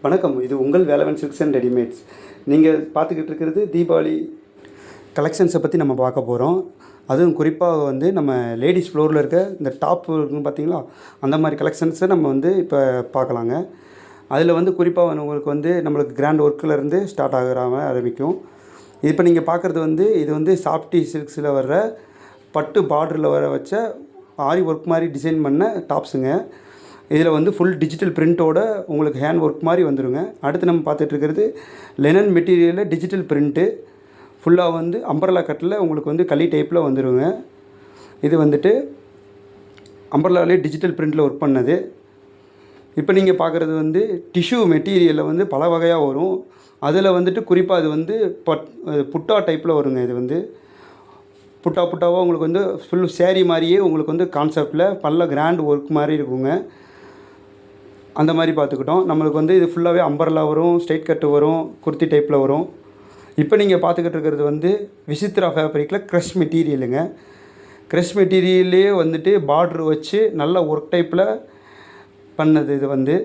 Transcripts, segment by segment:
வணக்கம். இது உங்கள் வேலவன் சில்க்ஸ் அண்ட் ரெடிமேட்ஸ். நீங்கள் பார்த்துக்கிட்டு இருக்கிறது தீபாவளி கலெக்ஷன்ஸை பற்றி நம்ம பார்க்க போகிறோம். அதுவும் குறிப்பாக வந்து நம்ம லேடிஸ் ஃப்ளோரில் இருக்க இந்த டாப் இருக்குன்னு பார்த்தீங்களா, அந்த மாதிரி கலெக்ஷன்ஸை நம்ம வந்து இப்போ பார்க்கலாங்க. அதில் வந்து குறிப்பாக உங்களுக்கு வந்து நம்மளுக்கு கிராண்ட் ஒர்க்கிலேருந்து ஸ்டார்ட் ஆரம்பிக்கும். இப்போ நீங்கள் பார்க்குறது வந்து இது வந்து சாஃப்டி சில்க்ஸில் வர்ற பட்டு பார்டரில் வர வச்ச ஆரி ஒர்க் மாதிரி டிசைன் பண்ண டாப்ஸுங்க. இதில் வந்து ஃபுல் டிஜிட்டல் பிரிண்ட்டோட உங்களுக்கு ஹேண்ட் ஒர்க் மாதிரி வந்துடுங்க. அடுத்து நம்ம பார்த்துட்ருக்கிறது லெனன் மெட்டீரியலில் டிஜிட்டல் பிரிண்ட்டு ஃபுல்லாக வந்து அம்பர்லா கட்டில் உங்களுக்கு வந்து களி டைப்பில் வந்துடுங்க. இது வந்துட்டு அம்பர்லாலே டிஜிட்டல் பிரிண்ட்டில் ஒர்க் பண்ணது. இப்போ நீங்கள் பார்க்குறது வந்து டிஷ்யூ மெட்டீரியலில் வந்து பல வகையாக வரும். அதில் வந்துட்டு குறிப்பாக இது வந்து புட்டா டைப்பில் வருங்க. இது வந்து புட்டாவாக உங்களுக்கு வந்து ஃபுல் சேரீ மாதிரியே உங்களுக்கு வந்து கான்செப்டில் பல்ல கிராண்ட் ஒர்க் மாதிரி இருக்குங்க. அந்த மாதிரி பார்த்துக்கிட்டோம். நம்மளுக்கு வந்து இது ஃபுல்லாகவே அம்பர்லா வரும், ஸ்ட்ரெயிட் கட்டு வரும், குர்த்தி டைப்பில் வரும். இப்போ நீங்கள் பார்த்துக்கிட்டு இருக்கிறது வந்து விசித்ரா ஃபேப்ரிக்கில் க்ரஷ் மெட்டீரியலுங்க. க்ரஷ் மெட்டீரியல்லே வந்துட்டு பார்ட்ரு வச்சு நல்ல ஒர்க் டைப்பில் பண்ணது.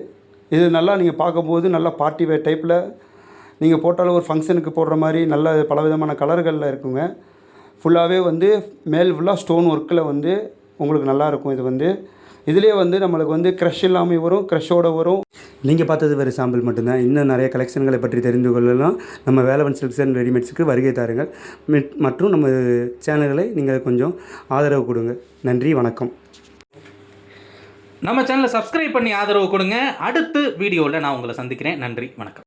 இது நல்லா நீங்கள் பார்க்கும்போது நல்லா பார்ட்டி வேர் டைப்பில் நீங்கள் போட்டாலும் ஒரு ஃபங்க்ஷனுக்கு போடுற மாதிரி நல்ல பலவிதமான கலர்களில் இருக்குங்க. ஃபுல்லாகவே வந்து மேல் ஃபுல்லாக ஸ்டோன் ஒர்க்கில் வந்து உங்களுக்கு நல்லாயிருக்கும். இது வந்து இதிலே வந்து நம்மளுக்கு வந்து க்ரஷ் இல்லாமல் வரும், க்ரஷோடு வரும். நீங்கள் பார்த்தது வேறு சாம்பிள் மட்டும்தான். இன்னும் நிறைய கலெக்ஷன்களை பற்றி தெரிந்து கொள்ளலாம். நம்ம வேலவன் சில்க்ஸ் அண்ட் ரெடிமேட்ஸுக்கு வருகை தாருங்கள். மற்றும் நம்ம சேனல்களை நீங்கள் கொஞ்சம் ஆதரவு கொடுங்க. நன்றி, வணக்கம். நம்ம சேனலை சப்ஸ்கிரைப் பண்ணி ஆதரவு கொடுங்க. அடுத்த வீடியோவில் நான் உங்களை சந்திக்கிறேன். நன்றி, வணக்கம்.